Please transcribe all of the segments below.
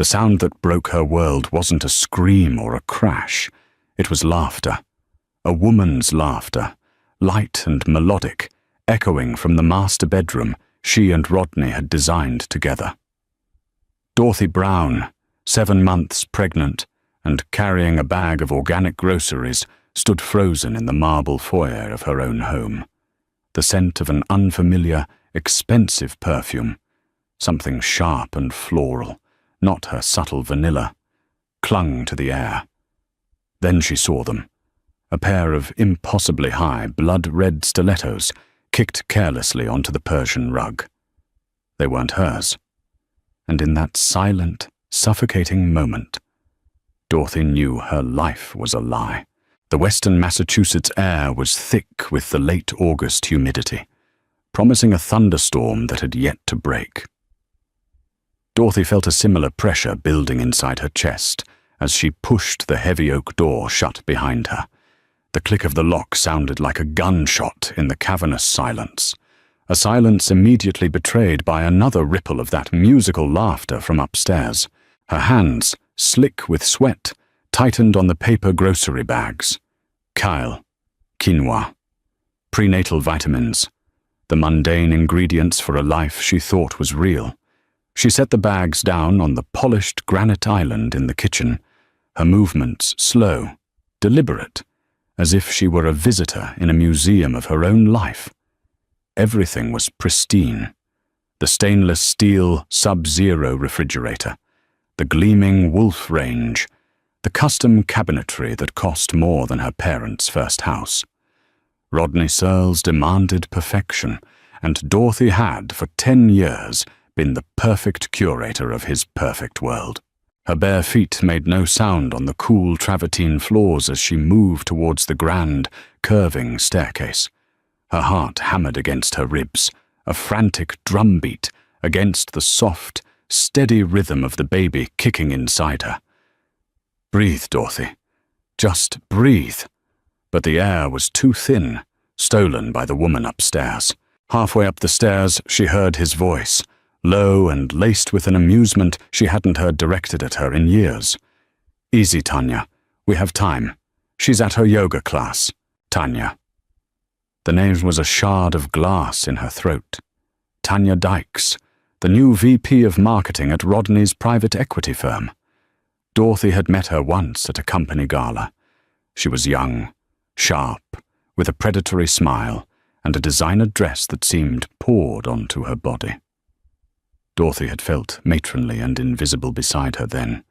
The sound that broke her world wasn't a scream or a crash. It was laughter. A woman's laughter, light and melodic, echoing from the master bedroom she and Rodney had designed together. Dorothy Brown, 7 months pregnant and carrying a bag of organic groceries, stood frozen in the marble foyer of her own home. The scent of an unfamiliar, expensive perfume, something sharp and floral, not her subtle vanilla, clung to the air. Then she saw them. A pair of impossibly high, blood-red stilettos kicked carelessly onto the Persian rug. They weren't hers. And in that silent, suffocating moment, Dorothy knew her life was a lie. The western Massachusetts air was thick with the late August humidity, promising a thunderstorm that had yet to break. Dorothy felt a similar pressure building inside her chest as she pushed the heavy oak door shut behind her. The click of the lock sounded like a gunshot in the cavernous silence, a silence immediately betrayed by another ripple of that musical laughter from upstairs. Her hands, slick with sweat, tightened on the paper grocery bags. Kale, quinoa, prenatal vitamins, the mundane ingredients for a life she thought was real. She set the bags down on the polished granite island in the kitchen, her movements slow, deliberate, as if she were a visitor in a museum of her own life. Everything was pristine. The stainless steel Sub-Zero refrigerator, the gleaming Wolf range, the custom cabinetry that cost more than her parents' first house. Rodney Searles demanded perfection, and Dorothy had, for 10 years, been the perfect curator of his perfect world. Her bare feet made no sound on the cool travertine floors as she moved towards the grand, curving staircase. Her heart hammered against her ribs, a frantic drumbeat against the soft, steady rhythm of the baby kicking inside her. Breathe, Dorothy. Just breathe. But the air was too thin, stolen by the woman upstairs. Halfway up the stairs, she heard his voice, low and laced with an amusement she hadn't heard directed at her in years. Easy, Tanya. We have time. She's at her yoga class. Tanya. The name was a shard of glass in her throat. Tanya Dykes, the new VP of marketing at Rodney's private equity firm. Dorothy had met her once at a company gala. She was young, sharp, with a predatory smile and a designer dress that seemed poured onto her body. Dorothy had felt matronly and invisible beside her then,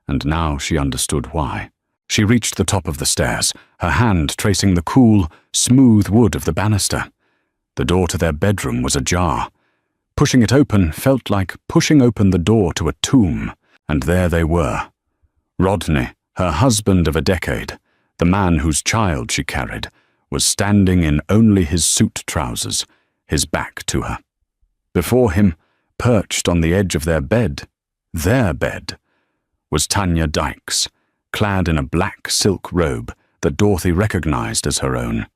and now she understood why. She reached the top of the stairs, her hand tracing the cool, smooth wood of the banister. The door to their bedroom was ajar. Pushing it open felt like pushing open the door to a tomb, and there they were. Rodney, her husband of a decade, the man whose child she carried, was standing in only his suit trousers, his back to her. Before him, perched on the edge of their bed, was Tanya Dykes, clad in a black silk robe that Dorothy recognized as her own.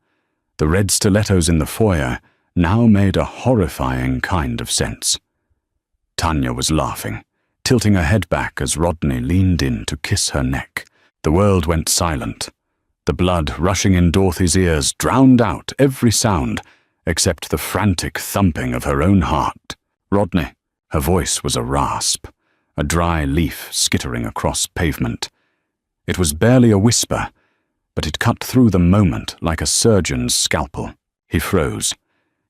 The red stilettos in the foyer now made a horrifying kind of sense. Tanya was laughing, tilting her head back as Rodney leaned in to kiss her neck. The world went silent. The blood rushing in Dorothy's ears drowned out every sound except the frantic thumping of her own heart. Rodney. Her voice was a rasp, a dry leaf skittering across pavement. It was barely a whisper, but it cut through the moment like a surgeon's scalpel. He froze.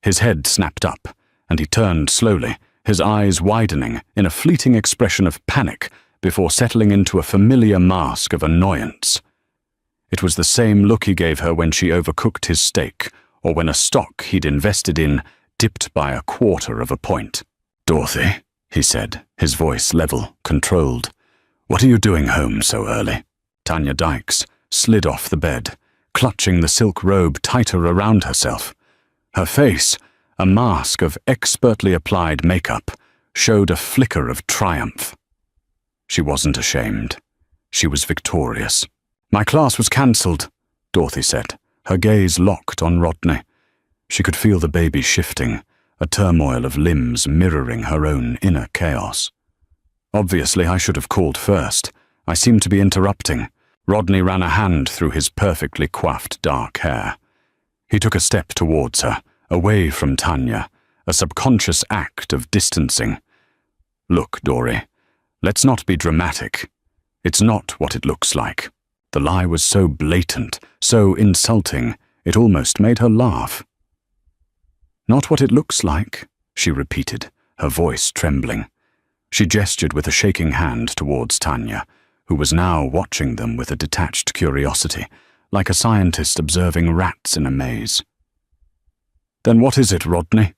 His head snapped up, and he turned slowly, his eyes widening in a fleeting expression of panic before settling into a familiar mask of annoyance. It was the same look he gave her when she overcooked his steak, or when a stock he'd invested in dipped by 1/4 of a point. "Dorothy," he said, his voice level, controlled. "What are you doing home so early?" Tanya Dykes slid off the bed, clutching the silk robe tighter around herself. Her face, a mask of expertly applied makeup, showed a flicker of triumph. She wasn't ashamed. She was victorious. "My class was cancelled," Dorothy said, her gaze locked on Rodney. She could feel the baby shifting, a turmoil of limbs mirroring her own inner chaos. Obviously, I should have called first. I seemed to be interrupting. Rodney ran a hand through his perfectly coiffed dark hair. He took a step towards her, away from Tanya, a subconscious act of distancing. Look, Dory, let's not be dramatic. It's not what it looks like. The lie was so blatant, so insulting, it almost made her laugh. Not what it looks like, she repeated, her voice trembling. She gestured with a shaking hand towards Tanya, who was now watching them with a detached curiosity, like a scientist observing rats in a maze. Then what is it, Rodney?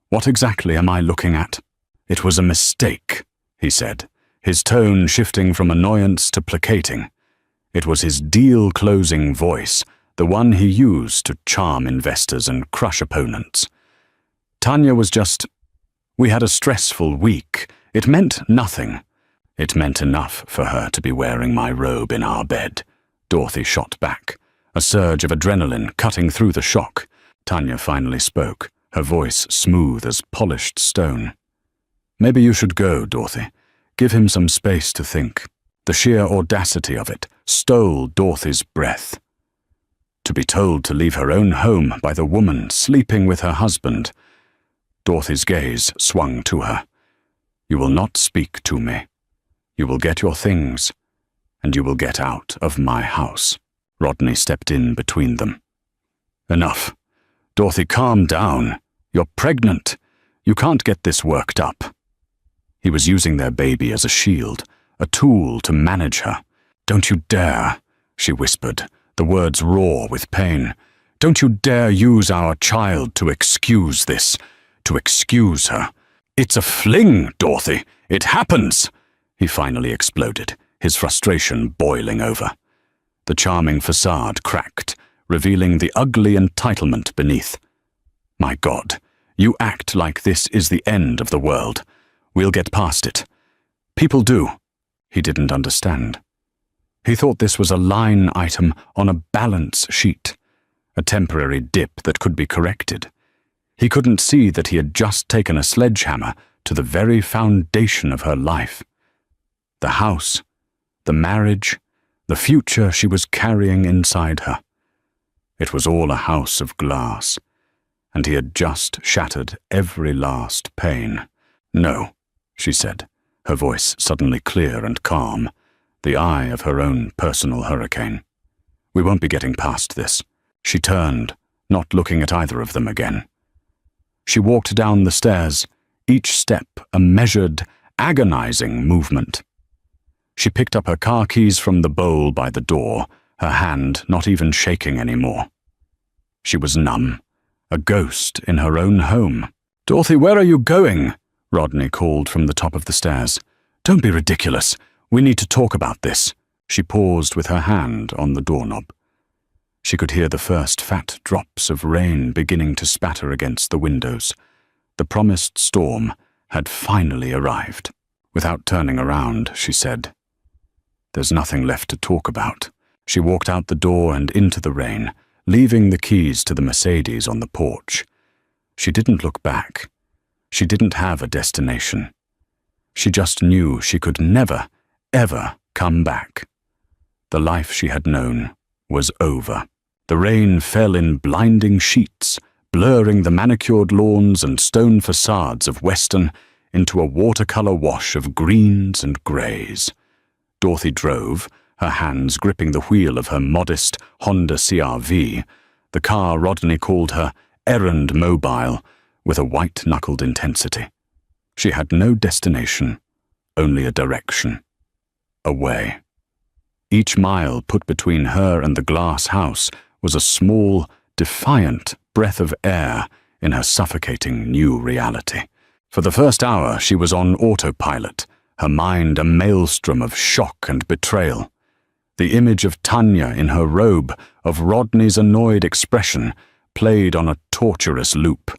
What exactly am I looking at? It was a mistake, he said, his tone shifting from annoyance to placating. It was his deal-closing voice, the one he used to charm investors and crush opponents. Tanya was just... We had a stressful week. It meant nothing. It meant enough for her to be wearing my robe in our bed. Dorothy shot back, a surge of adrenaline cutting through the shock. Tanya finally spoke, her voice smooth as polished stone. Maybe you should go, Dorothy. Give him some space to think. The sheer audacity of it stole Dorothy's breath. To be told to leave her own home by the woman sleeping with her husband. Dorothy's gaze swung to her. You will not speak to me. You will get your things, and you will get out of my house. Rodney stepped in between them. Enough. Dorothy, calm down. You're pregnant. You can't get this worked up. He was using their baby as a shield, a tool to manage her. Don't you dare, she whispered, the words raw with pain. Don't you dare use our child to excuse this, to excuse her. It's a fling, Dorothy. It happens, he finally exploded, his frustration boiling over. The charming facade cracked, revealing the ugly entitlement beneath. My God, you act like this is the end of the world. We'll get past it. People do. He didn't understand. He thought this was a line item on a balance sheet, a temporary dip that could be corrected. He couldn't see that he had just taken a sledgehammer to the very foundation of her life. The house, the marriage, the future she was carrying inside her. It was all a house of glass, and he had just shattered every last pane. No, she said, her voice suddenly clear and calm, the eye of her own personal hurricane. We won't be getting past this. She turned, not looking at either of them again. She walked down the stairs, each step a measured, agonizing movement. She picked up her car keys from the bowl by the door, her hand not even shaking anymore. She was numb, a ghost in her own home. Dorothy, where are you going? Rodney called from the top of the stairs. Don't be ridiculous. We need to talk about this. She paused with her hand on the doorknob. She could hear the first fat drops of rain beginning to spatter against the windows. The promised storm had finally arrived. Without turning around, she said, There's nothing left to talk about. She walked out the door and into the rain, leaving the keys to the Mercedes on the porch. She didn't look back. She didn't have a destination. She just knew she could never, ever come back. The life she had known was over. The rain fell in blinding sheets, blurring the manicured lawns and stone facades of Weston into a watercolor wash of greens and greys. Dorothy drove, her hands gripping the wheel of her modest Honda CR-V, the car Rodney called her errand mobile, with a white-knuckled intensity. She had no destination, only a direction. Away. Each mile put between her and the glass house was a small, defiant breath of air in her suffocating new reality. For the first hour, she was on autopilot, her mind a maelstrom of shock and betrayal. The image of Tanya in her robe, of Rodney's annoyed expression, played on a torturous loop.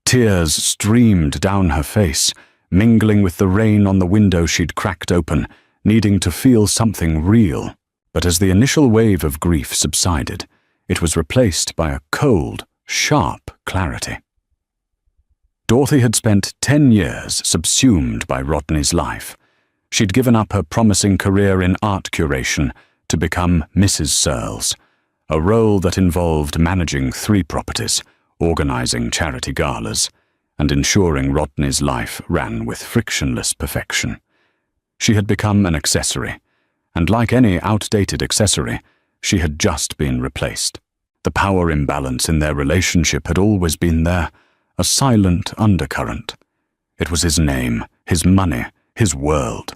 Tears streamed down her face, mingling with the rain on the window she'd cracked open, needing to feel something real. But as the initial wave of grief subsided, it was replaced by a cold, sharp clarity. Dorothy had spent 10 years subsumed by Rodney's life. She'd given up her promising career in art curation to become Mrs. Searles, a role that involved managing 3 properties, organizing charity galas, and ensuring Rodney's life ran with frictionless perfection. She had become an accessory, and like any outdated accessory, she had just been replaced. The power imbalance in their relationship had always been there, a silent undercurrent. It was his name, his money, his world.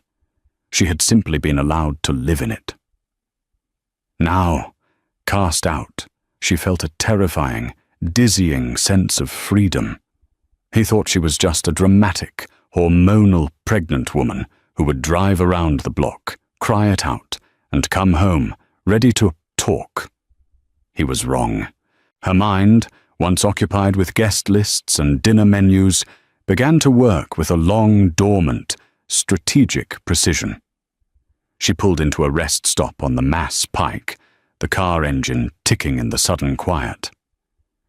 She had simply been allowed to live in it. Now, cast out, she felt a terrifying, dizzying sense of freedom. He thought she was just a dramatic, hormonal pregnant woman who would drive around the block, cry it out, and come home, ready to talk. He was wrong. Her mind, once occupied with guest lists and dinner menus, began to work with a long, dormant, strategic precision. She pulled into a rest stop on the Mass Pike, the car engine ticking in the sudden quiet.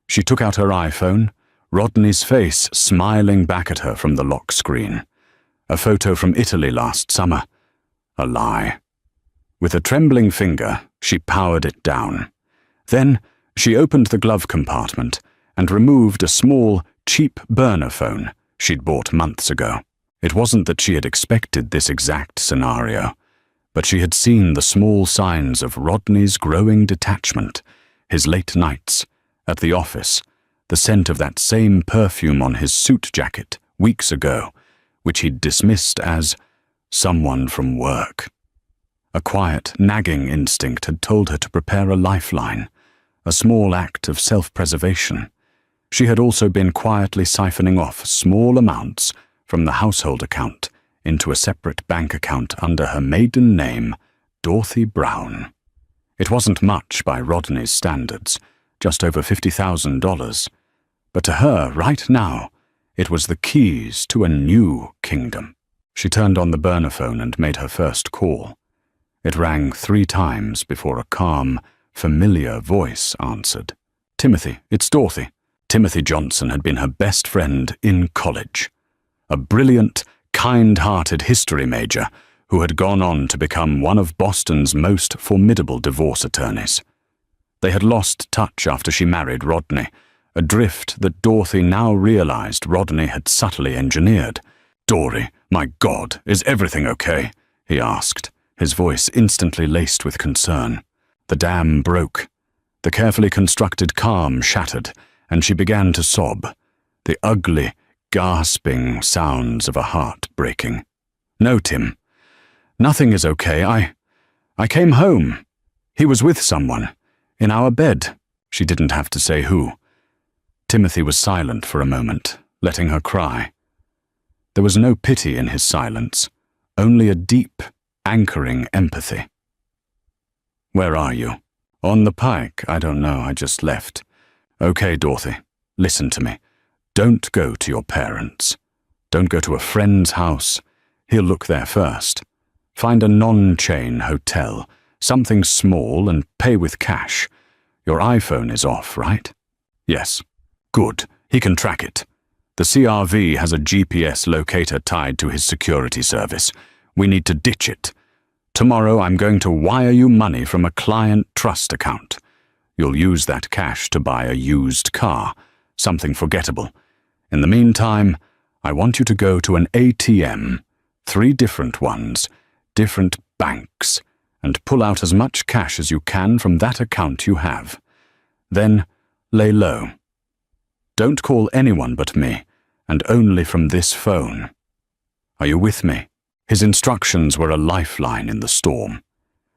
She took out her iPhone, Rodney's face smiling back at her from the lock screen. A photo from Italy last summer. A lie. With a trembling finger, she powered it down. Then, she opened the glove compartment and removed a small, cheap burner phone she'd bought months ago. It wasn't that she had expected this exact scenario, but she had seen the small signs of Rodney's growing detachment, his late nights, at the office, the scent of that same perfume on his suit jacket weeks ago, which he'd dismissed as someone from work. A quiet, nagging instinct had told her to prepare a lifeline, a small act of self-preservation. She had also been quietly siphoning off small amounts from the household account into a separate bank account under her maiden name, Dorothy Brown. It wasn't much by Rodney's standards, just over $50,000, but to her, right now, it was the keys to a new kingdom. She turned on the burner phone and made her first call. It rang 3 times before a calm, familiar voice answered. "Timothy, it's Dorothy." Timothy Johnson had been her best friend in college. A brilliant, kind-hearted history major who had gone on to become one of Boston's most formidable divorce attorneys. They had lost touch after she married Rodney, a drift that Dorothy now realized Rodney had subtly engineered. "Dory, my God, is everything okay?" he asked, his voice instantly laced with concern. The dam broke. The carefully constructed calm shattered, and she began to sob, the ugly, gasping sounds of a heart breaking. "No, Tim. Nothing is okay. I came home. He was with someone. In our bed." She didn't have to say who. Timothy was silent for a moment, letting her cry. There was no pity in his silence, only a deep, anchoring empathy. "Where are you?" "On the pike. I don't know. I just left." "Okay, Dorothy. Listen to me. Don't go to your parents. Don't go to a friend's house. He'll look there first. Find a non-chain hotel, something small, and pay with cash. Your iPhone is off, right?" "Yes." "Good. He can track it. The CRV has a GPS locator tied to his security service. We need to ditch it. Tomorrow I'm going to wire you money from a client trust account. You'll use that cash to buy a used car, something forgettable. In the meantime, I want you to go to an ATM, 3 different ones, different banks, and pull out as much cash as you can from that account you have. Then lay low. Don't call anyone but me, and only from this phone. Are you with me?" His instructions were a lifeline in the storm.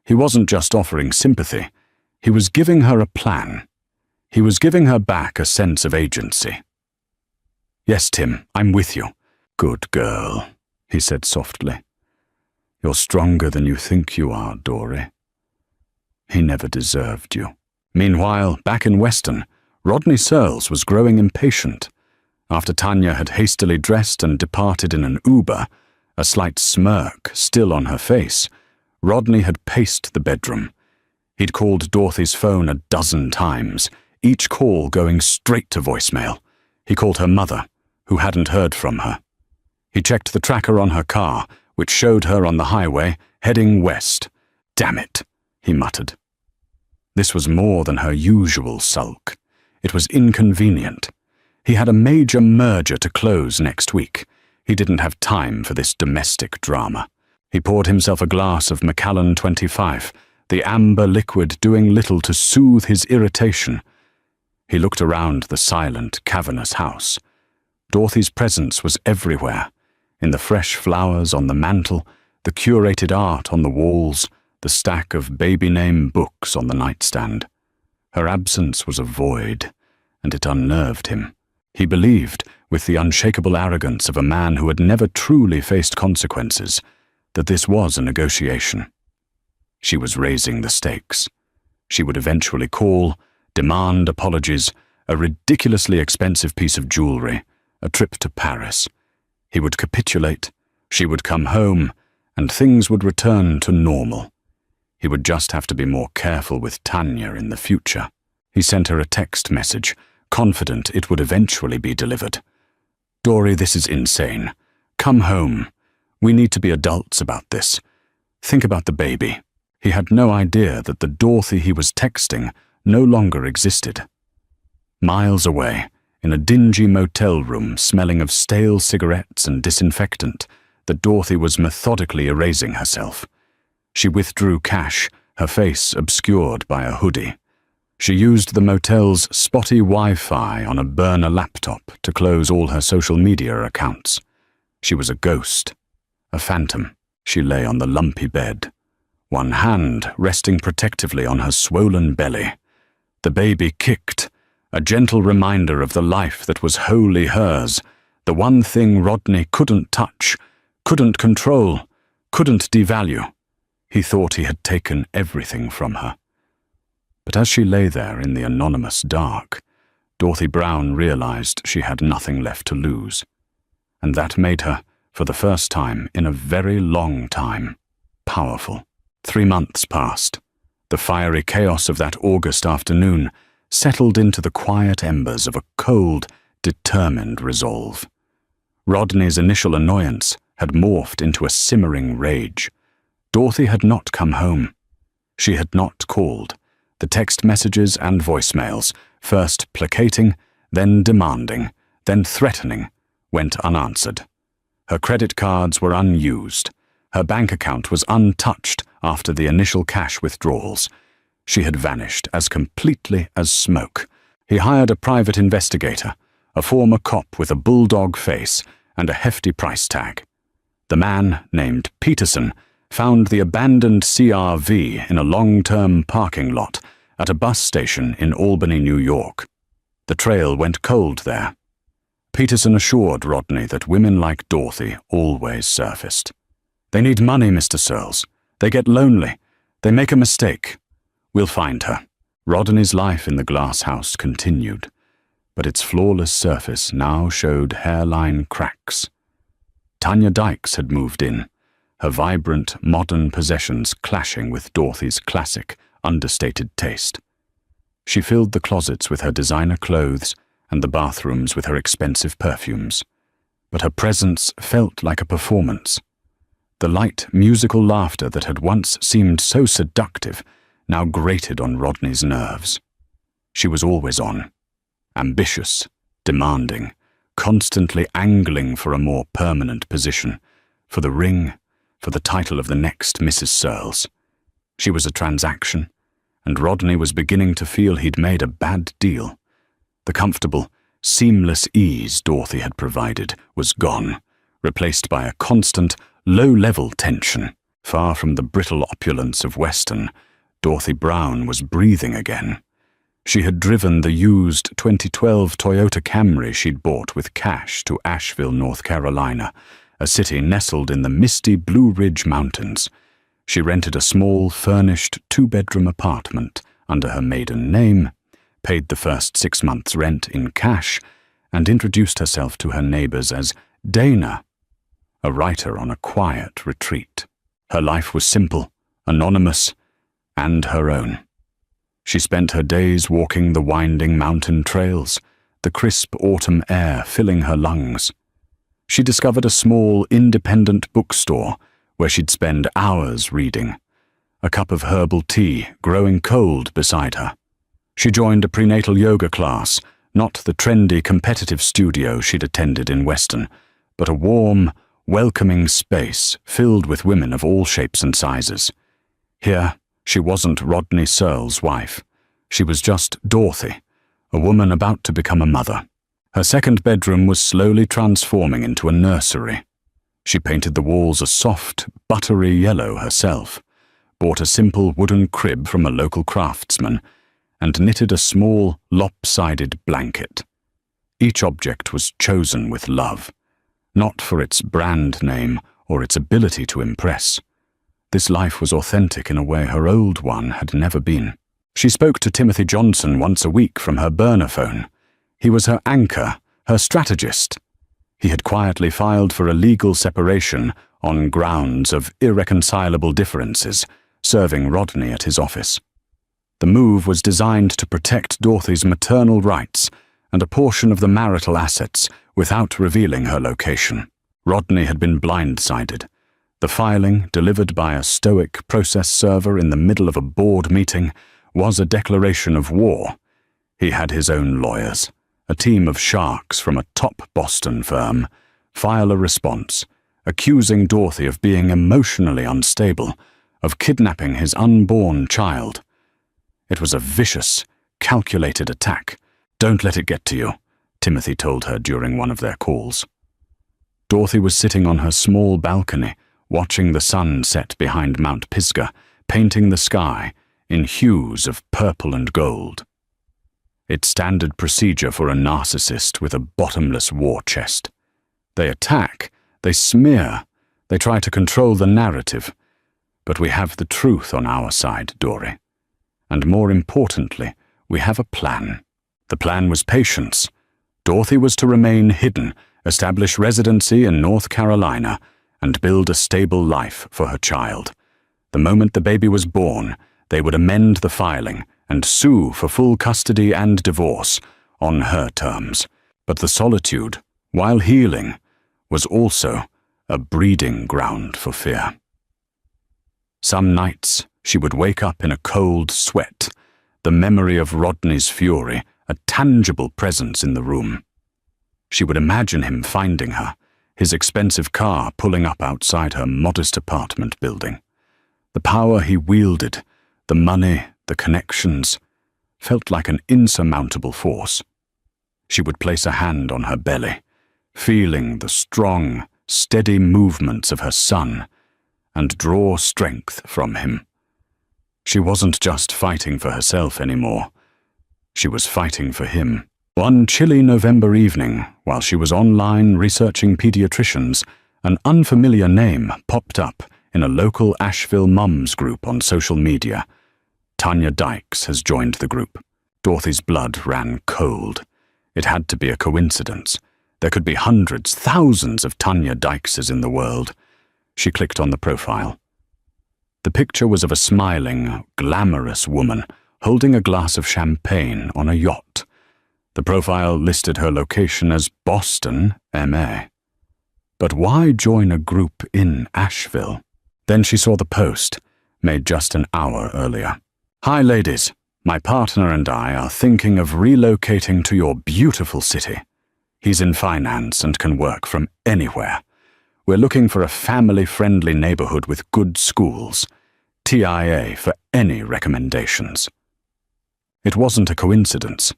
He wasn't just offering sympathy. He was giving her a plan. He was giving her back a sense of agency. "Yes, Tim, I'm with you." "Good girl," he said softly. "You're stronger than you think you are, Dory. He never deserved you." Meanwhile, back in Weston, Rodney Searles was growing impatient. After Tanya had hastily dressed and departed in an Uber, a slight smirk still on her face, Rodney had paced the bedroom. He'd called Dorothy's phone a dozen times, each call going straight to voicemail. He called her mother, who hadn't heard from her. He checked the tracker on her car, which showed her on the highway, heading west. "Damn it," he muttered. This was more than her usual sulk. It was inconvenient. He had a major merger to close next week. He didn't have time for this domestic drama. He poured himself a glass of Macallan 25, the amber liquid doing little to soothe his irritation. He looked around the silent, cavernous house. Dorothy's presence was everywhere, in the fresh flowers on the mantel, the curated art on the walls, the stack of baby-name books on the nightstand. Her absence was a void, and it unnerved him. He believed, with the unshakable arrogance of a man who had never truly faced consequences, that this was a negotiation. She was raising the stakes. She would eventually call, demand apologies, a ridiculously expensive piece of jewelry, a trip to Paris. He would capitulate, she would come home, and things would return to normal. He would just have to be more careful with Tanya in the future. He sent her a text message, confident it would eventually be delivered. "Dory, this is insane. Come home. We need to be adults about this. Think about the baby." He had no idea that the Dorothy he was texting no longer existed. Miles away, in a dingy motel room smelling of stale cigarettes and disinfectant, the Dorothy was methodically erasing herself. She withdrew cash, her face obscured by a hoodie. She used the motel's spotty Wi-Fi on a burner laptop to close all her social media accounts. She was a ghost, a phantom. She lay on the lumpy bed, one hand resting protectively on her swollen belly. The baby kicked, a gentle reminder of the life that was wholly hers, the one thing Rodney couldn't touch, couldn't control, couldn't devalue. He thought he had taken everything from her. But as she lay there in the anonymous dark, Dorothy Brown realized she had nothing left to lose. And that made her, for the first time in a very long time, powerful. 3 months passed. The fiery chaos of that August afternoon settled into the quiet embers of a cold, determined resolve. Rodney's initial annoyance had morphed into a simmering rage. Dorothy had not come home. She had not called. The text messages and voicemails, first placating, then demanding, then threatening, went unanswered. Her credit cards were unused. Her bank account was untouched after the initial cash withdrawals. She had vanished as completely as smoke. He hired a private investigator, a former cop with a bulldog face and a hefty price tag. The man, named Peterson, found the abandoned CRV in a long-term parking lot at a bus station in Albany, New York. The trail went cold there. Peterson assured Rodney that women like Dorothy always surfaced. "They need money, Mr. Searles. They get lonely. They make a mistake. We'll find her." Rodney's life in the glass house continued, but its flawless surface now showed hairline cracks. Tanya Dykes had moved in, her vibrant, modern possessions clashing with Dorothy's classic, understated taste. She filled the closets with her designer clothes and the bathrooms with her expensive perfumes, but her presence felt like a performance. The light, musical laughter that had once seemed so seductive now grated on Rodney's nerves. She was always on, ambitious, demanding, constantly angling for a more permanent position, for the ring, for the title of the next Mrs. Searles. She was a transaction, and Rodney was beginning to feel he'd made a bad deal. The comfortable, seamless ease Dorothy had provided was gone, replaced by a constant, low-level tension. Far from the brittle opulence of Weston, Dorothy Brown was breathing again. She had driven the used 2012 Toyota Camry she'd bought with cash to Asheville, North Carolina, a city nestled in the misty Blue Ridge Mountains. She rented a small, furnished 2-bedroom apartment under her maiden name, paid the first 6 months' rent in cash, and introduced herself to her neighbors as Dana, a writer on a quiet retreat. Her life was simple, anonymous, and her own. She spent her days walking the winding mountain trails, the crisp autumn air filling her lungs. She discovered a small, independent bookstore where she'd spend hours reading, a cup of herbal tea growing cold beside her. She joined a prenatal yoga class, not the trendy competitive studio she'd attended in Weston, but a warm, welcoming space filled with women of all shapes and sizes. Here, she wasn't Rodney Searle's wife. She was just Dorothy, a woman about to become a mother. Her second bedroom was slowly transforming into a nursery. She painted the walls a soft, buttery yellow herself, bought a simple wooden crib from a local craftsman, and knitted a small, lopsided blanket. Each object was chosen with love, not for its brand name or its ability to impress. This life was authentic in a way her old one had never been. She spoke to Timothy Johnson once a week from her burner phone. He was her anchor, her strategist. He had quietly filed for a legal separation on grounds of irreconcilable differences, serving Rodney at his office. The move was designed to protect Dorothy's maternal rights and a portion of the marital assets without revealing her location. Rodney had been blindsided. The filing, delivered by a stoic process server in the middle of a board meeting, was a declaration of war. He had his own lawyers, a team of sharks from a top Boston firm, file a response, accusing Dorothy of being emotionally unstable, of kidnapping his unborn child. It was a vicious, calculated attack. "Don't let it get to you," Timothy told her during one of their calls. Dorothy was sitting on her small balcony, watching the sun set behind Mount Pisgah, painting the sky in hues of purple and gold. It's standard procedure for a narcissist with a bottomless war chest. They attack, they smear, they try to control the narrative. But we have the truth on our side, Dory. And more importantly, we have a plan. The plan was patience. Dorothy was to remain hidden, establish residency in North Carolina, and build a stable life for her child. The moment the baby was born, they would amend the filing and sue for full custody and divorce on her terms. But the solitude, while healing, was also a breeding ground for fear. Some nights she would wake up in a cold sweat, the memory of Rodney's fury a tangible presence in the room. She would imagine him finding her, his expensive car pulling up outside her modest apartment building. The power he wielded, the money, the connections, felt like an insurmountable force. She would place a hand on her belly, feeling the strong, steady movements of her son, and draw strength from him. She wasn't just fighting for herself anymore. She was fighting for him. One chilly November evening, while she was online researching pediatricians, an unfamiliar name popped up in a local Asheville mums group on social media. Tanya Dykes has joined the group. Dorothy's blood ran cold. It had to be a coincidence. There could be hundreds, thousands of Tanya Dykeses in the world. She clicked on the profile. The picture was of a smiling, glamorous woman holding a glass of champagne on a yacht. The profile listed her location as Boston, MA. But why join a group in Asheville? Then she saw the post, made just an hour earlier. "Hi ladies, my partner and I are thinking of relocating to your beautiful city. He's in finance and can work from anywhere. We're looking for a family-friendly neighborhood with good schools. TIA for any recommendations." It wasn't a coincidence.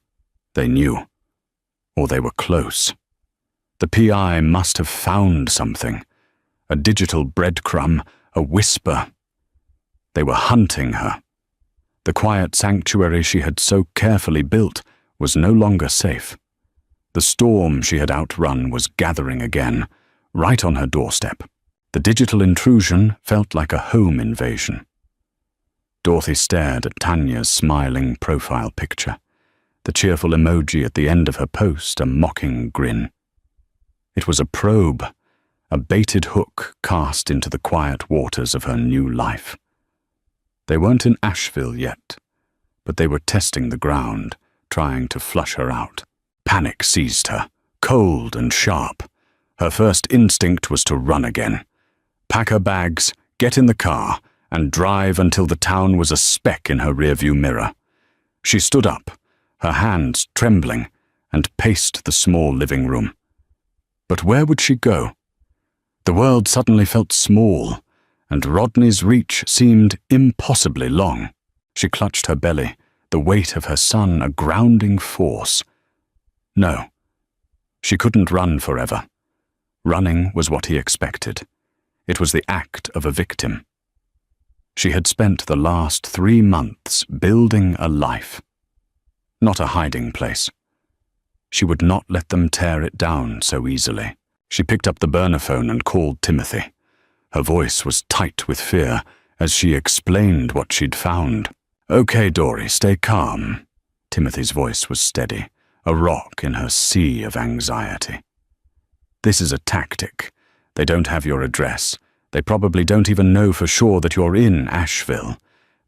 They knew. Or they were close. The PI must have found something. A digital breadcrumb, a whisper. They were hunting her. The quiet sanctuary she had so carefully built was no longer safe. The storm she had outrun was gathering again, right on her doorstep. The digital intrusion felt like a home invasion. Dorothy stared at Tanya's smiling profile picture, the cheerful emoji at the end of her post a mocking grin. It was a probe, a baited hook cast into the quiet waters of her new life. They weren't in Asheville yet, but they were testing the ground, trying to flush her out. Panic seized her, cold and sharp. Her first instinct was to run again. Pack her bags, get in the car, and drive until the town was a speck in her rearview mirror. She stood up, her hands trembling, and paced the small living room. But where would she go? The world suddenly felt small, and Rodney's reach seemed impossibly long. She clutched her belly, the weight of her son a grounding force. No, she couldn't run forever. Running was what he expected. It was the act of a victim. She had spent the last 3 months building a life, not a hiding place. She would not let them tear it down so easily. She picked up the burner phone and called Timothy. Her voice was tight with fear as she explained what she'd found. "Okay, Dory, stay calm." Timothy's voice was steady, a rock in her sea of anxiety. "This is a tactic. They don't have your address. They probably don't even know for sure that you're in Asheville.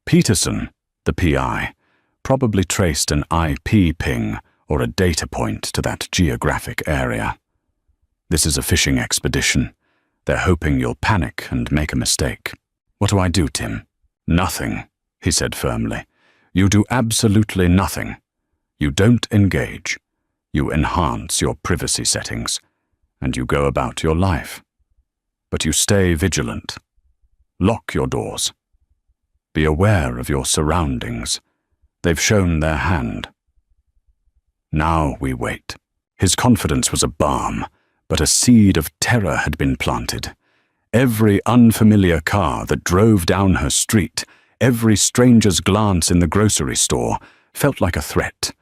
Peterson, the PI, probably traced an IP ping or a data point to that geographic area. This is a fishing expedition. They're hoping you'll panic and make a mistake." "What do I do, Tim?" "Nothing," he said firmly. "You do absolutely nothing. You don't engage. You enhance your privacy settings, and you go about your life. But you stay vigilant. Lock your doors. Be aware of your surroundings. They've shown their hand." Now we wait. His confidence was a balm, but a seed of terror had been planted. Every unfamiliar car that drove down her street, every stranger's glance in the grocery store, felt like a threat.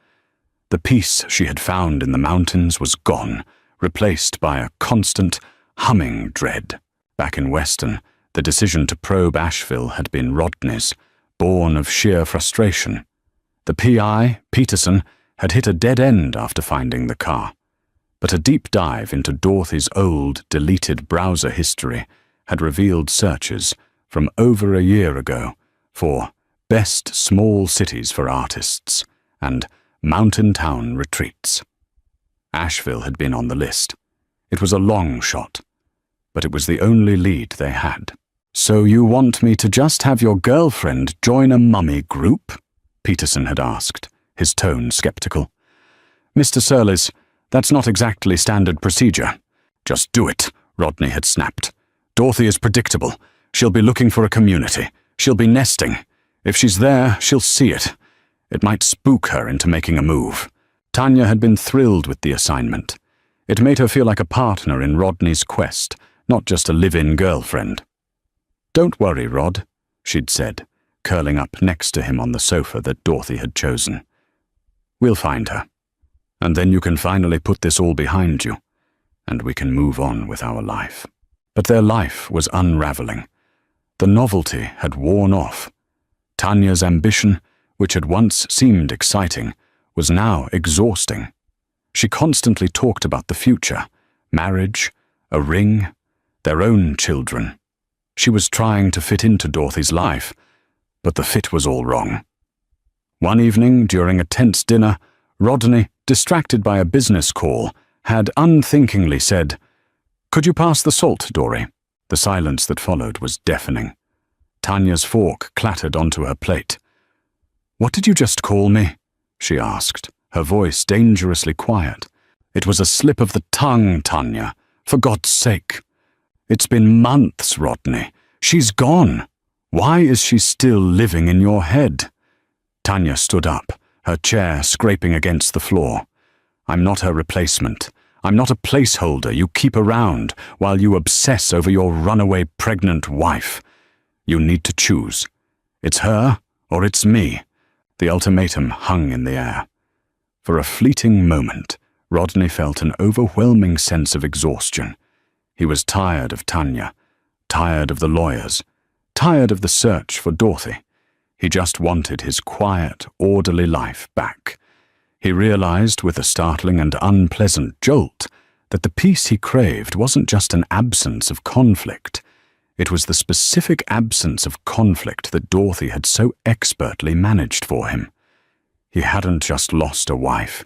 The peace she had found in the mountains was gone, replaced by a constant, humming dread. Back in Weston, the decision to probe Asheville had been Rodney's, born of sheer frustration. The PI, Peterson, had hit a dead end after finding the car. But a deep dive into Dorothy's old, deleted browser history had revealed searches from over a year ago for best small cities for artists and mountain town retreats. Asheville had been on the list. It was a long shot, but it was the only lead they had. "So you want me to just have your girlfriend join a mummy group?" Peterson had asked, his tone skeptical. "Mr. Surlis, that's not exactly standard procedure." "Just do it," Rodney had snapped. "Dorothy is predictable. She'll be looking for a community. She'll be nesting. If she's there, she'll see it. It might spook her into making a move." Tanya had been thrilled with the assignment. It made her feel like a partner in Rodney's quest, not just a live-in girlfriend. "Don't worry, Rod," she'd said, curling up next to him on the sofa that Dorothy had chosen. "We'll find her. And then you can finally put this all behind you, and we can move on with our life." But their life was unraveling. The novelty had worn off. Tanya's ambition, which had once seemed exciting, was now exhausting. She constantly talked about the future, marriage, a ring, their own children. She was trying to fit into Dorothy's life, but the fit was all wrong. One evening, during a tense dinner, Rodney, distracted by a business call, had unthinkingly said, "Could you pass the salt, Dory?" The silence that followed was deafening. Tanya's fork clattered onto her plate. "What did you just call me?" she asked, her voice dangerously quiet. "It was a slip of the tongue, Tanya. For God's sake." "It's been months, Rodney. She's gone. Why is she still living in your head?" Tanya stood up, her chair scraping against the floor. "I'm not her replacement. I'm not a placeholder you keep around while you obsess over your runaway pregnant wife. You need to choose. It's her or it's me." The ultimatum hung in the air. For a fleeting moment, Rodney felt an overwhelming sense of exhaustion. He was tired of Tanya, tired of the lawyers, tired of the search for Dorothy. He just wanted his quiet, orderly life back. He realized with a startling and unpleasant jolt that the peace he craved wasn't just an absence of conflict. It was the specific absence of conflict that Dorothy had so expertly managed for him. He hadn't just lost a wife.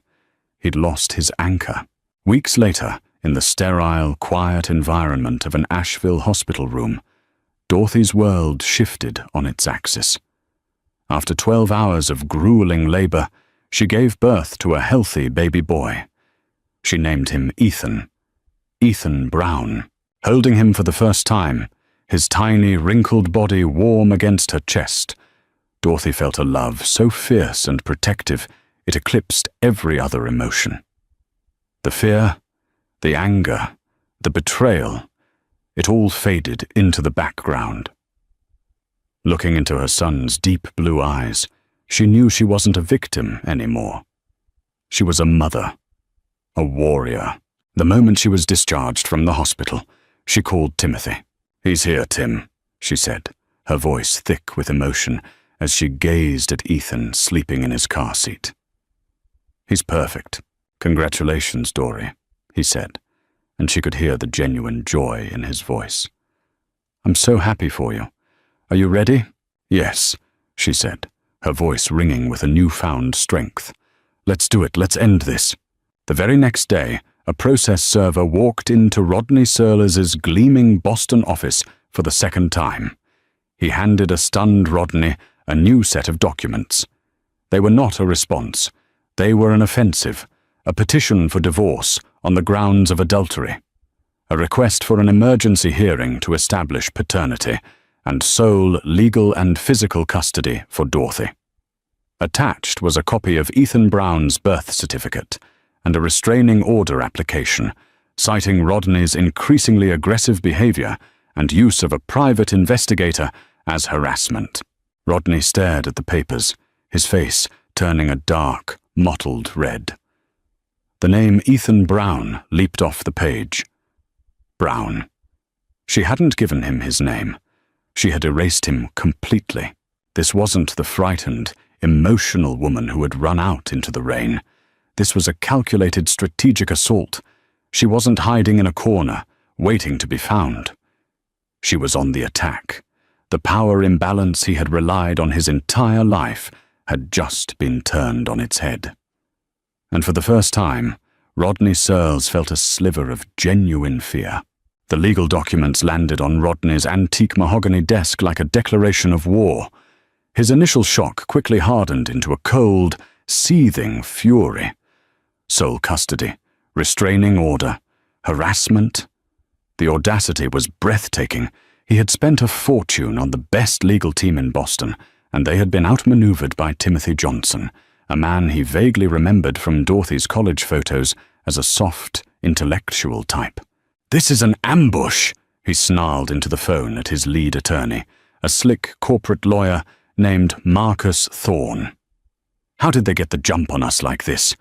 He'd lost his anchor. Weeks later, in the sterile, quiet environment of an Asheville hospital room, Dorothy's world shifted on its axis. After 12 hours of grueling labor, she gave birth to a healthy baby boy. She named him Ethan. Ethan Brown. Holding him for the first time, his tiny, wrinkled body warm against her chest, Dorothy felt a love so fierce and protective it eclipsed every other emotion. The fear, the anger, the betrayal, it all faded into the background. Looking into her son's deep blue eyes, she knew she wasn't a victim anymore. She was a mother, a warrior. The moment she was discharged from the hospital, she called Timothy. "He's here, Tim," she said, her voice thick with emotion as she gazed at Ethan sleeping in his car seat. "He's perfect. Congratulations, Dory," he said, and she could hear the genuine joy in his voice. "I'm so happy for you. Are you ready?" "Yes," she said, her voice ringing with a newfound strength. "Let's do it. Let's end this." The very next day, a process server walked into Rodney Searles' gleaming Boston office for the second time. He handed a stunned Rodney a new set of documents. They were not a response. They were an offensive, a petition for divorce on the grounds of adultery, a request for an emergency hearing to establish paternity, and sole legal and physical custody for Dorothy. Attached was a copy of Ethan Brown's birth certificate and a restraining order application, citing Rodney's increasingly aggressive behavior and use of a private investigator as harassment. Rodney stared at the papers, his face turning a dark, mottled red. The name Ethan Brown leaped off the page. Brown. She hadn't given him his name. She had erased him completely. This wasn't the frightened, emotional woman who had run out into the rain. This was a calculated strategic assault. She wasn't hiding in a corner, waiting to be found. She was on the attack. The power imbalance he had relied on his entire life had just been turned on its head. And for the first time, Rodney Searles felt a sliver of genuine fear. The legal documents landed on Rodney's antique mahogany desk like a declaration of war. His initial shock quickly hardened into a cold, seething fury. Sole custody, restraining order, harassment. The audacity was breathtaking. He had spent a fortune on the best legal team in Boston, and they had been outmaneuvered by Timothy Johnson, a man he vaguely remembered from Dorothy's college photos as a soft, intellectual type. "This is an ambush," he snarled into the phone at his lead attorney, a slick corporate lawyer named Marcus Thorne. "How did they get the jump on us like this?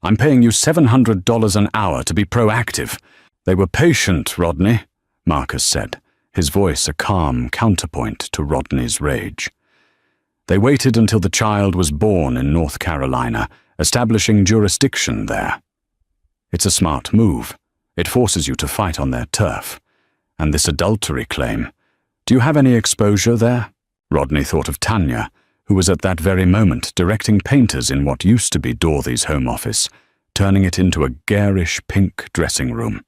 I'm paying you $700 an hour to be proactive." "They were patient, Rodney," Marcus said, his voice a calm counterpoint to Rodney's rage. "They waited until the child was born in North Carolina, establishing jurisdiction there. It's a smart move. It forces you to fight on their turf. And this adultery claim, do you have any exposure there?" Rodney thought of Tanya, who was at that very moment directing painters in what used to be Dorothy's home office, turning it into a garish pink dressing room.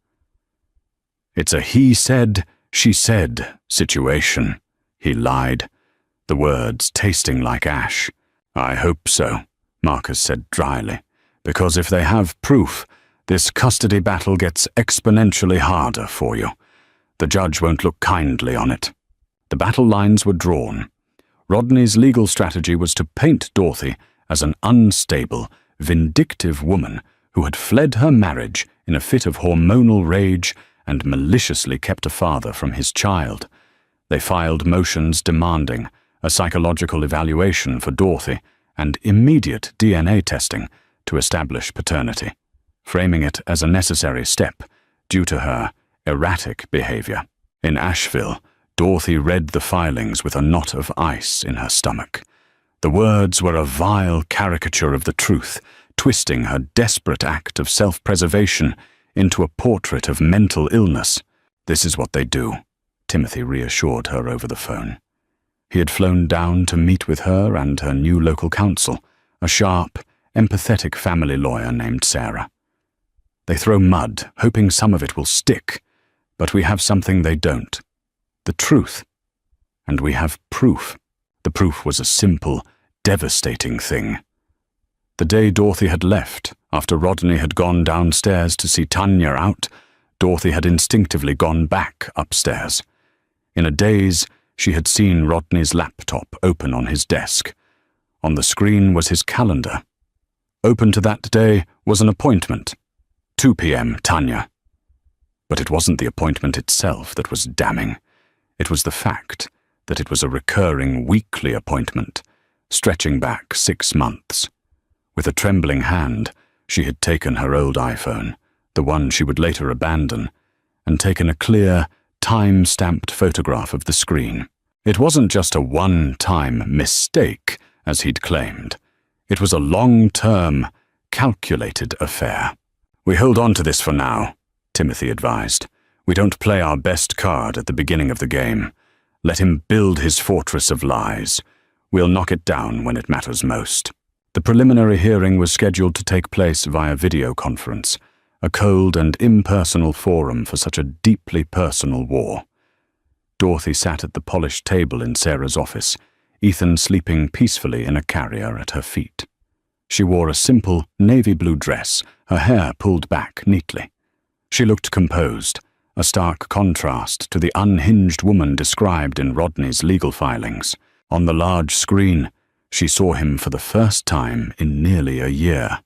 "It's a he said, she said situation," he lied, the words tasting like ash. "I hope so," Marcus said dryly, "because if they have proof, this custody battle gets exponentially harder for you. The judge won't look kindly on it." The battle lines were drawn. Rodney's legal strategy was to paint Dorothy as an unstable, vindictive woman who had fled her marriage in a fit of hormonal rage and maliciously kept a father from his child. They filed motions demanding a psychological evaluation for Dorothy and immediate DNA testing to establish paternity, framing it as a necessary step due to her erratic behavior. In Asheville, Dorothy read the filings with a knot of ice in her stomach. The words were a vile caricature of the truth, twisting her desperate act of self-preservation into a portrait of mental illness. "This is what they do," Timothy reassured her over the phone. He had flown down to meet with her and her new local counsel, a sharp, empathetic family lawyer named Sarah. They throw mud, hoping some of it will stick, but we have something they don't. The truth. And we have proof. The proof was a simple, devastating thing. The day Dorothy had left, after Rodney had gone downstairs to see Tanya out, Dorothy had instinctively gone back upstairs. In a daze, she had seen Rodney's laptop open on his desk. On the screen was his calendar. Open to that day was an appointment. 2 p.m., Tanya. But it wasn't the appointment itself that was damning. It was the fact that it was a recurring weekly appointment, stretching back 6 months. With a trembling hand, she had taken her old iPhone, the one she would later abandon, and taken a clear, time-stamped photograph of the screen. It wasn't just a one-time mistake, as he'd claimed. It was a long-term, calculated affair. "We hold on to this for now," Timothy advised. "We don't play our best card at the beginning of the game. Let him build his fortress of lies. We'll knock it down when it matters most." The preliminary hearing was scheduled to take place via video conference, a cold and impersonal forum for such a deeply personal war. Dorothy sat at the polished table in Sarah's office, Ethan sleeping peacefully in a carrier at her feet. She wore a simple navy blue dress, her hair pulled back neatly. She looked composed, a stark contrast to the unhinged woman described in Rodney's legal filings. On the large screen, she saw him for the first time in nearly a year.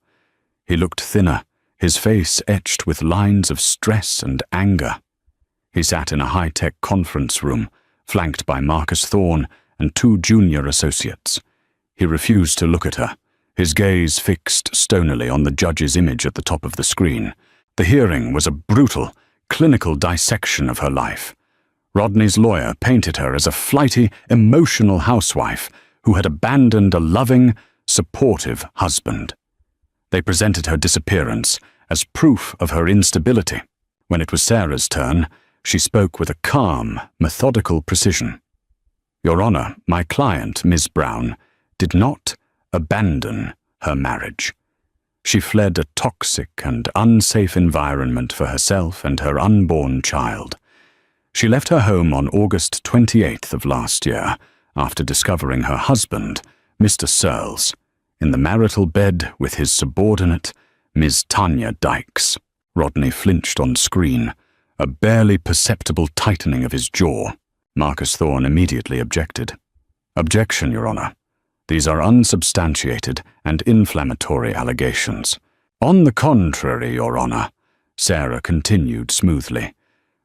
He looked thinner, his face etched with lines of stress and anger. He sat in a high-tech conference room, flanked by Marcus Thorne and 2 junior associates. He refused to look at her, his gaze fixed stonily on the judge's image at the top of the screen. The hearing was a brutal, clinical dissection of her life. Rodney's lawyer painted her as a flighty, emotional housewife who had abandoned a loving, supportive husband. They presented her disappearance as proof of her instability. When it was Sarah's turn, she spoke with a calm, methodical precision. "Your Honor, my client, Ms. Brown, did not abandon her marriage. She fled a toxic and unsafe environment for herself and her unborn child. She left her home on August 28th of last year after discovering her husband, Mr. Searles, in the marital bed with his subordinate, Ms. Tanya Dykes." Rodney flinched on screen, a barely perceptible tightening of his jaw. Marcus Thorne immediately objected. "Objection, Your Honor. These are unsubstantiated and inflammatory allegations." "On the contrary, Your Honor," Sarah continued smoothly,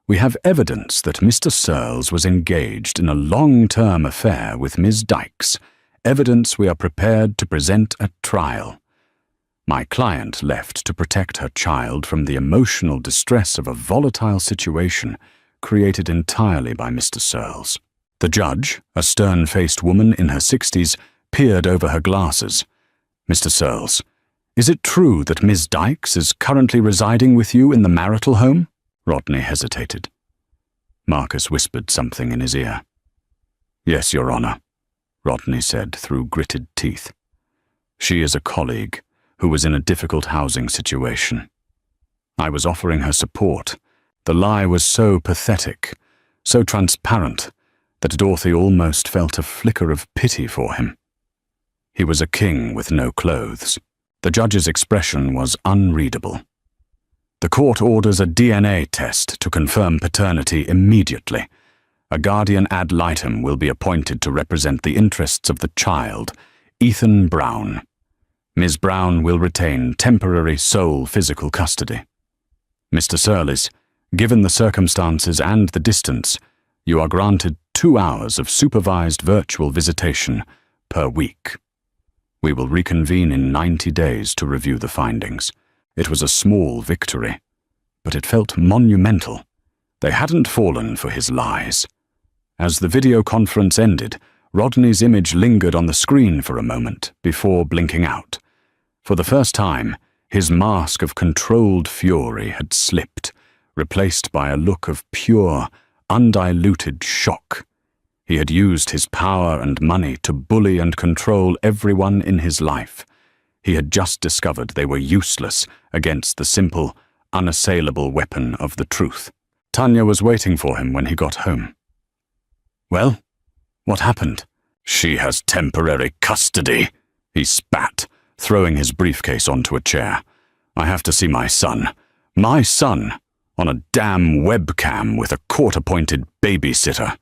"we have evidence that Mr. Searles was engaged in a long-term affair with Ms. Dykes, evidence we are prepared to present at trial. My client left to protect her child from the emotional distress of a volatile situation created entirely by Mr. Searles." The judge, a stern-faced woman in her 60s, peered over her glasses. "Mr. Searles, is it true that Ms. Dykes is currently residing with you in the marital home?" Rodney hesitated. Marcus whispered something in his ear. "Yes, Your Honor," Rodney said through gritted teeth. "She is a colleague who was in a difficult housing situation. I was offering her support. The lie was so pathetic, so transparent, that Dorothy almost felt a flicker of pity for him. He was a king with no clothes. The judge's expression was unreadable. "The court orders a DNA test to confirm paternity immediately. A guardian ad litem will be appointed to represent the interests of the child, Ethan Brown. Ms. Brown will retain temporary sole physical custody. Mr. Searles, given the circumstances and the distance, you are granted 2 hours of supervised virtual visitation per week. We will reconvene in 90 days to review the findings." It was a small victory, but it felt monumental. They hadn't fallen for his lies. As the video conference ended, Rodney's image lingered on the screen for a moment before blinking out. For the first time, his mask of controlled fury had slipped, replaced by a look of pure, undiluted shock. He had used his power and money to bully and control everyone in his life. He had just discovered they were useless against the simple, unassailable weapon of the truth. Tanya was waiting for him when he got home. "Well, what happened?" "She has temporary custody," he spat, throwing his briefcase onto a chair. "I have to see my son. My son, on a damn webcam with a court-appointed babysitter."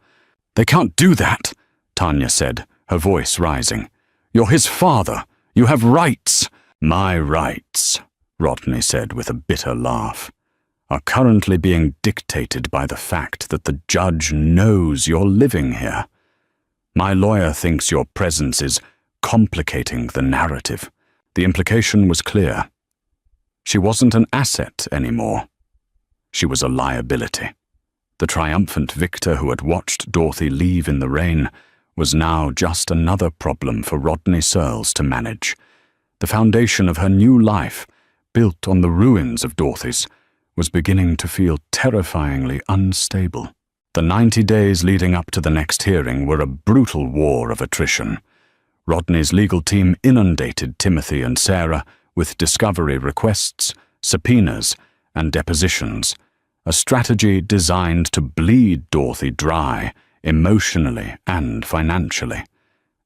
"They can't do that," Tanya said, her voice rising. "You're his father. You have rights." "My rights," Rodney said with a bitter laugh, "are currently being dictated by the fact that the judge knows you're living here. My lawyer thinks your presence is complicating the narrative." The implication was clear. She wasn't an asset anymore. She was a liability. The triumphant victor who had watched Dorothy leave in the rain was now just another problem for Rodney Searles to manage. The foundation of her new life, built on the ruins of Dorothy's, was beginning to feel terrifyingly unstable. The 90 days leading up to the next hearing were a brutal war of attrition. Rodney's legal team inundated Timothy and Sarah with discovery requests, subpoenas, and depositions, a strategy designed to bleed Dorothy dry, emotionally and financially.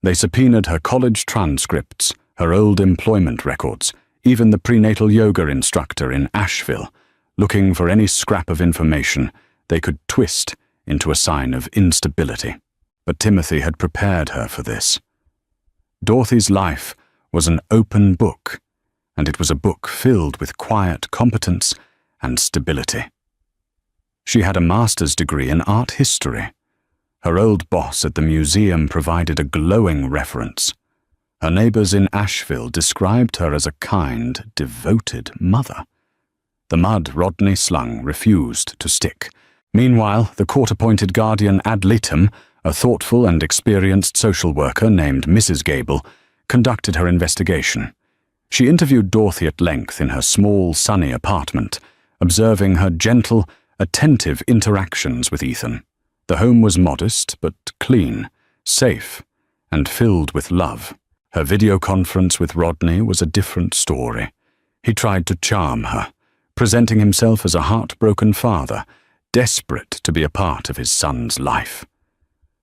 They subpoenaed her college transcripts, her old employment records, even the prenatal yoga instructor in Asheville, looking for any scrap of information they could twist into a sign of instability. But Timothy had prepared her for this. Dorothy's life was an open book, and it was a book filled with quiet competence and stability. She had a master's degree in art history. Her old boss at the museum provided a glowing reference. Her neighbors in Asheville described her as a kind, devoted mother. The mud Rodney slung refused to stick. Meanwhile, the court-appointed guardian ad litem, a thoughtful and experienced social worker named Mrs. Gable, conducted her investigation. She interviewed Dorothy at length in her small, sunny apartment, observing her gentle, attentive interactions with Ethan. The home was modest but clean, safe, and filled with love. Her video conference with Rodney was a different story. He tried to charm her, presenting himself as a heartbroken father, desperate to be a part of his son's life.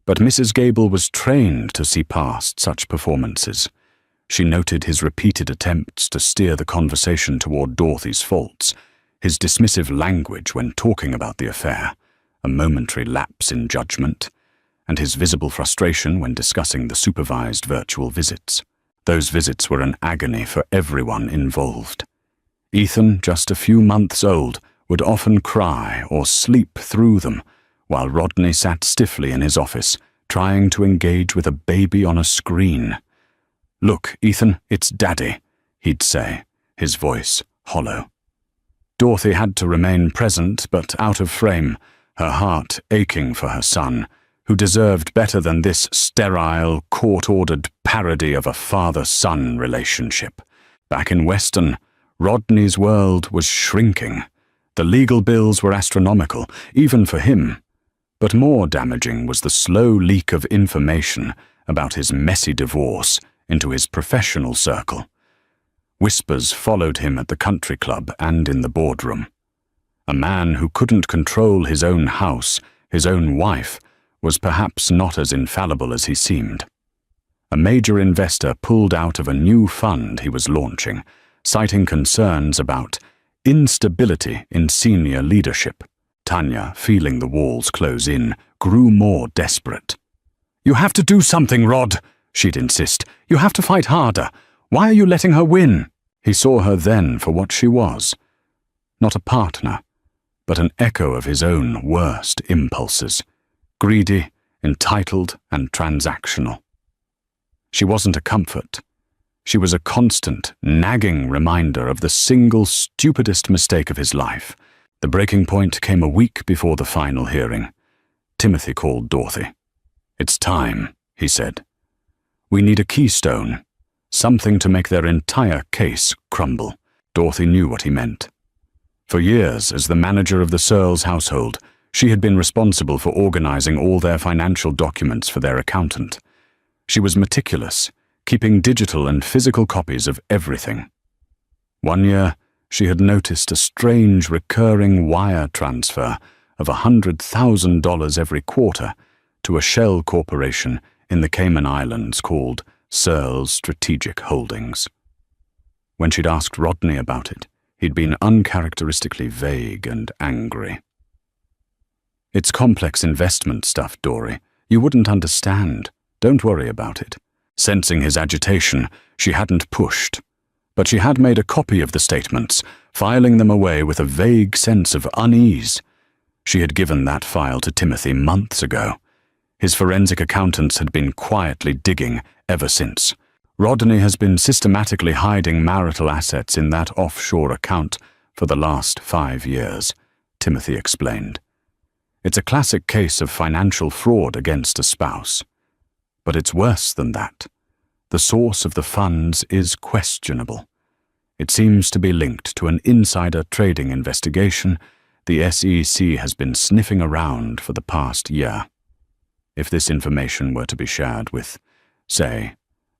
But Mrs. Gable was trained to see past such performances. She noted his repeated attempts to steer the conversation toward Dorothy's faults, his dismissive language when talking about the affair, a momentary lapse in judgment, and his visible frustration when discussing the supervised virtual visits. Those visits were an agony for everyone involved. Ethan, just a few months old, would often cry or sleep through them, while Rodney sat stiffly in his office, trying to engage with a baby on a screen. "Look, Ethan, it's Daddy," he'd say, his voice hollow. Dorothy had to remain present but out of frame, her heart aching for her son, who deserved better than this sterile, court-ordered parody of a father-son relationship. Back in Weston, Rodney's world was shrinking. The legal bills were astronomical, even for him. But more damaging was the slow leak of information about his messy divorce into his professional circle. Whispers followed him at the country club and in the boardroom. A man who couldn't control his own house, his own wife, was perhaps not as infallible as he seemed. A major investor pulled out of a new fund he was launching, citing concerns about instability in senior leadership. Tanya, feeling the walls close in, grew more desperate. "You have to do something, Rod," she'd insist. "You have to fight harder. Why are you letting her win?" He saw her then for what she was. Not a partner, but an echo of his own worst impulses. Greedy, entitled, and transactional. She wasn't a comfort. She was a constant, nagging reminder of the single stupidest mistake of his life. The breaking point came a week before the final hearing. Timothy called Dorothy. "It's time," he said. "We need a keystone, something to make their entire case crumble." Dorothy knew what he meant. For years, as the manager of the Searles household, she had been responsible for organizing all their financial documents for their accountant. She was meticulous, keeping digital and physical copies of everything. One year, She had noticed a strange recurring wire transfer of $100,000 every quarter to a shell corporation in the Cayman Islands called Searles Strategic Holdings. When she'd asked Rodney about it, he'd been uncharacteristically vague and angry. "It's complex investment stuff, Dory. You wouldn't understand. Don't worry about it." Sensing his agitation, she hadn't pushed, but she had made a copy of the statements, filing them away with a vague sense of unease. She had given that file to Timothy months ago. His forensic accountants had been quietly digging ever since. Rodney has been systematically hiding marital assets in that offshore account for the last 5 years, Timothy explained. It's a classic case of financial fraud against a spouse. But it's worse than that. The source of the funds is questionable. It seems to be linked to an insider trading investigation the SEC has been sniffing around for the past year. If this information were to be shared with, say,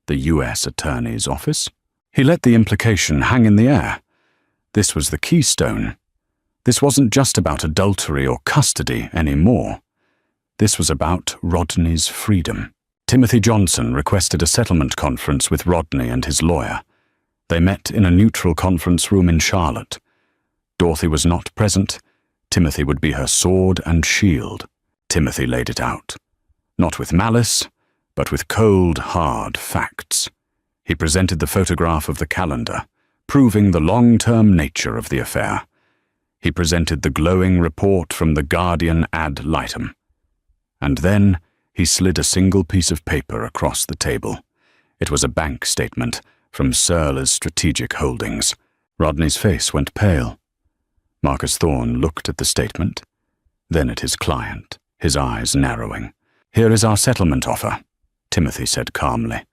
the U.S. Attorney's Office, he let the implication hang in the air. This was the keystone. This wasn't just about adultery or custody anymore. This was about Rodney's freedom. Timothy Johnson requested a settlement conference with Rodney and his lawyer. They met in a neutral conference room in Charlotte. Dorothy was not present. Timothy would be her sword and shield. Timothy laid it out. Not with malice, but with cold, hard facts. He presented the photograph of the calendar, proving the long-term nature of the affair. He presented the glowing report from the Guardian ad litem. And then he slid a single piece of paper across the table. It was a bank statement from Searles Strategic Holdings. Rodney's face went pale. Marcus Thorne looked at the statement, then at his client, his eyes narrowing. "Here is our settlement offer," Timothy said calmly.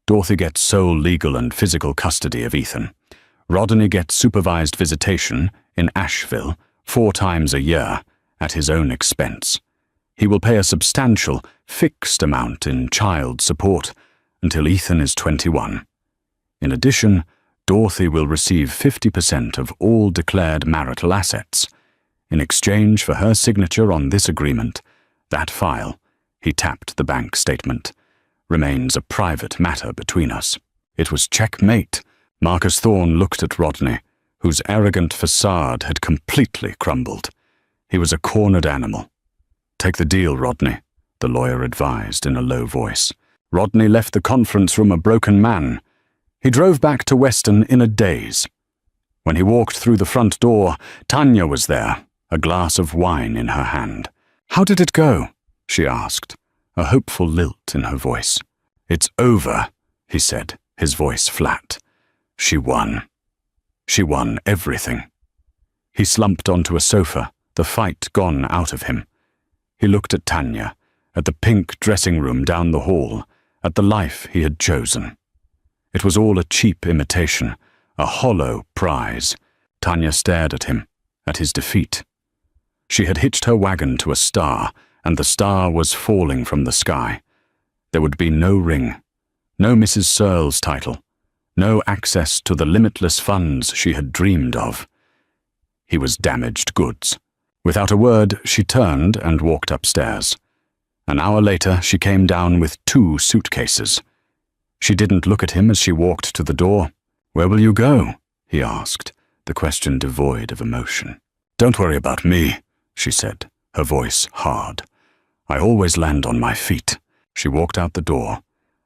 "Dorothy gets sole legal and physical custody of Ethan. Rodney gets supervised visitation in Asheville 4 times a year at his own expense. He will pay a substantial, fixed amount in child support until Ethan is 21. In addition, Dorothy will receive 50% of all declared marital assets. In exchange for her signature on this agreement, that file," he tapped the bank statement, "remains a private matter between us." It was checkmate. Marcus Thorne looked at Rodney, whose arrogant facade had completely crumbled. He was a cornered animal. "Take the deal, Rodney," the lawyer advised in a low voice. Rodney left the conference room a broken man. He drove back to Weston in a daze. When he walked through the front door, Tanya was there, a glass of wine in her hand. "How did it go?" she asked, a hopeful lilt in her voice. "It's over," he said, his voice flat. "She won. She won everything." He slumped onto a sofa, the fight gone out of him. He looked at Tanya, at the pink dressing room down the hall, at the life he had chosen. It was all a cheap imitation, a hollow prize. Tanya stared at him, at his defeat. She had hitched her wagon to a star, and the star was falling from the sky. There would be no ring, no Mrs. Searles title, no access to the limitless funds she had dreamed of. He was damaged goods. Without a word, she turned and walked upstairs. An hour later, she came down with 2 suitcases. She didn't look at him as she walked to the door. "Where will you go?" he asked, the question devoid of emotion. "Don't worry about me," she said, her voice hard. "I always land on my feet." She walked out the door,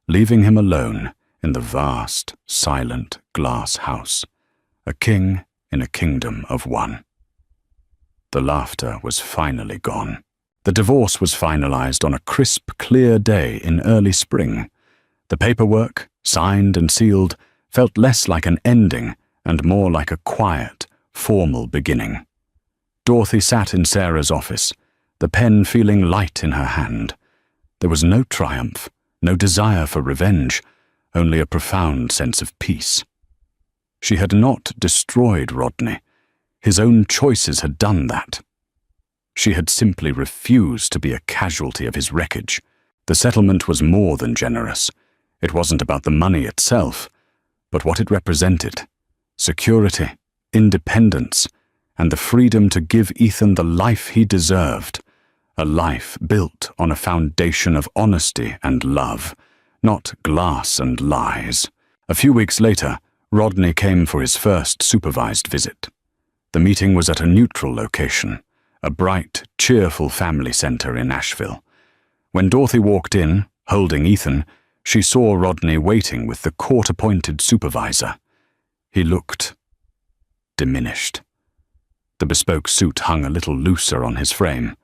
leaving him alone in the vast, silent glass house, a king in a kingdom of one. The laughter was finally gone. The divorce was finalized on a crisp, clear day in early spring. The paperwork, signed and sealed, felt less like an ending and more like a quiet, formal beginning. Dorothy sat in Sarah's office, the pen feeling light in her hand. There was no triumph, no desire for revenge, only a profound sense of peace. She had not destroyed Rodney. His own choices had done that. She had simply refused to be a casualty of his wreckage. The settlement was more than generous. It wasn't about the money itself, but what it represented: security, independence, and the freedom to give Ethan the life he deserved, a life built on a foundation of honesty and love, not glass and lies. A few weeks later, Rodney came for his first supervised visit. The meeting was at a neutral location, a bright, cheerful family center in Asheville. When Dorothy walked in, holding Ethan, she saw Rodney waiting with the court-appointed supervisor. He looked diminished. The bespoke suit hung a little looser on his frame.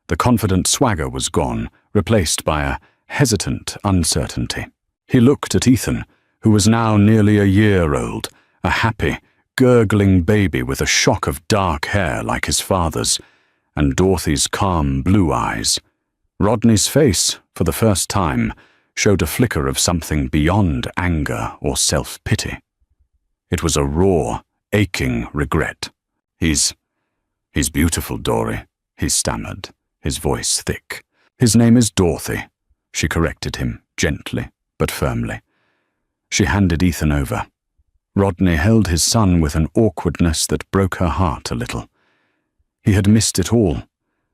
The confident swagger was gone, replaced by a hesitant uncertainty. He looked at Ethan, who was now nearly a year old, a happy, gurgling baby with a shock of dark hair like his father's, and Dorothy's calm blue eyes. Rodney's face, for the first time, showed a flicker of something beyond anger or self-pity. It was a raw, aching regret. He's beautiful, Dory, he stammered, his voice thick. His name is Dorothy, she corrected him, gently but firmly. She handed Ethan over. Rodney held his son with an awkwardness that broke her heart a little. He had missed it all.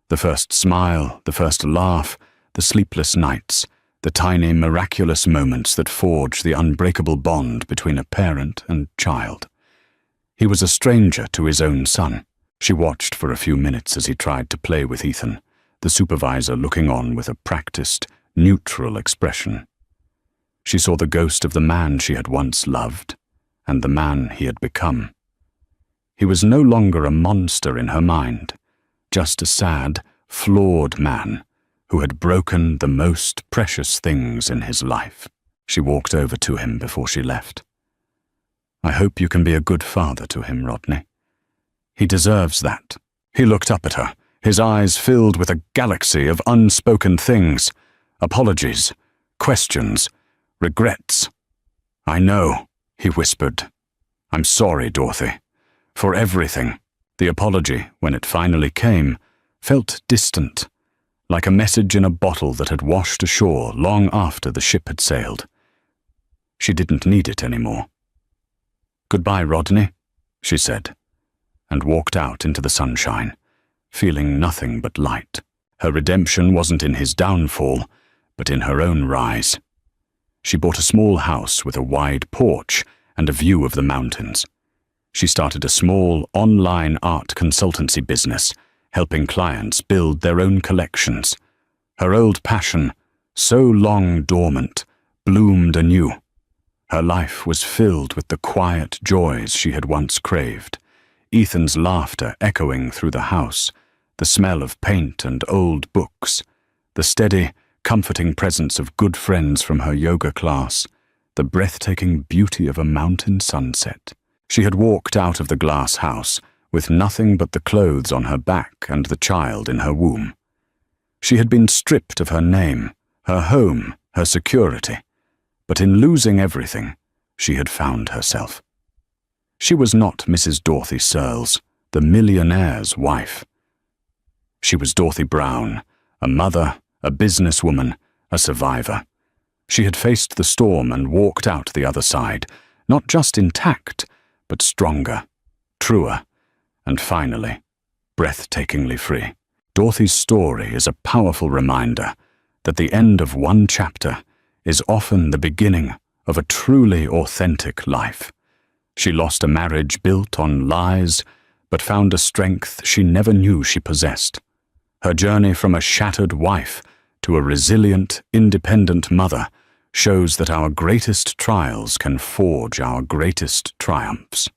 The first smile, the first laugh, the sleepless nights, the tiny miraculous moments that forge the unbreakable bond between a parent and child. He was a stranger to his own son. She watched for a few minutes as he tried to play with Ethan, the supervisor looking on with a practiced, neutral expression. She saw the ghost of the man she had once loved, and the man he had become. He was no longer a monster in her mind, just a sad, flawed man who had broken the most precious things in his life. She walked over to him before she left. I hope you can be a good father to him, Rodney. He deserves that. He looked up at her, his eyes filled with a galaxy of unspoken things, apologies, questions, regrets. I know, he whispered. I'm sorry, Dorothy, for everything. The apology, when it finally came, felt distant, like a message in a bottle that had washed ashore long after the ship had sailed. She didn't need it anymore. Goodbye, Rodney, she said, and walked out into the sunshine, feeling nothing but light. Her redemption wasn't in his downfall, but in her own rise. She bought a small house with a wide porch and a view of the mountains. She started a small online art consultancy business, helping clients build their own collections. Her old passion, so long dormant, bloomed anew. Her life was filled with the quiet joys she had once craved. Ethan's laughter echoing through the house, the smell of paint and old books, the steady, comforting presence of good friends from her yoga class, the breathtaking beauty of a mountain sunset. She had walked out of the glass house with nothing but the clothes on her back and the child in her womb. She had been stripped of her name, her home, her security, but in losing everything, she had found herself. She was not Mrs. Dorothy Searles, the millionaire's wife. She was Dorothy Brown, a mother, a businesswoman, a survivor. She had faced the storm and walked out the other side, not just intact, but stronger, truer, and finally, breathtakingly free. Dorothy's story is a powerful reminder that the end of one chapter is often the beginning of a truly authentic life. She lost a marriage built on lies, but found a strength she never knew she possessed. Her journey from a shattered wife to a resilient, independent mother shows that our greatest trials can forge our greatest triumphs.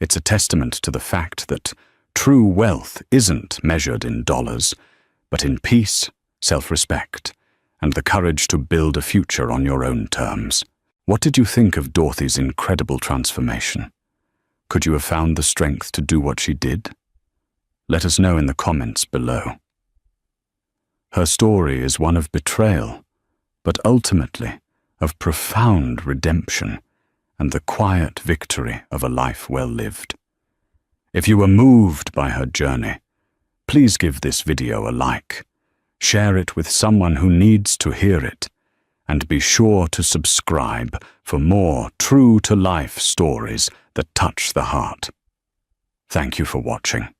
It's a testament to the fact that true wealth isn't measured in dollars, but in peace, self-respect, and the courage to build a future on your own terms. What did you think of Dorothy's incredible transformation? Could you have found the strength to do what she did? Let us know in the comments below. Her story is one of betrayal, but ultimately of profound redemption and the quiet victory of a life well lived. If you were moved by her journey, please give this video a like, share it with someone who needs to hear it, and be sure to subscribe for more true-to-life stories that touch the heart. Thank you for watching.